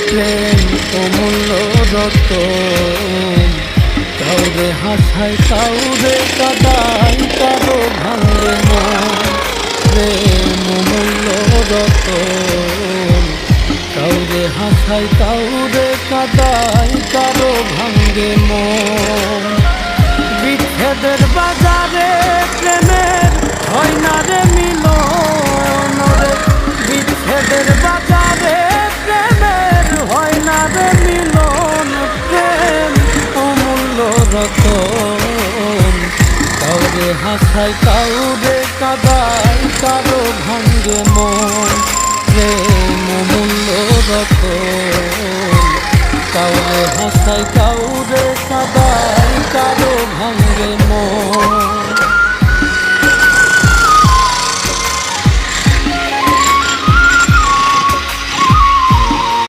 প্রেম অমূল্য রতন, কাউরে হাসায় কাউরে কাদায় কারো ভাঙে মন। প্রেম অমূল্য রতন, কাউরে হাসায় কাউরে কাদায় কারো ভাঙে মন। বিচ্ছেদের বাজারে প্রেমের হয় না রে মিলন রে, বিচ্ছেদের বাজারে প্রেমের হয় না রে মিলন। প্রেম অমূল্য রতন, কাউরে হাসায় কাউরে কাদায় কারো ভাঙ্গে মন। প্রেম অমূল্য রতন, কাউরে হাসায় কাউরে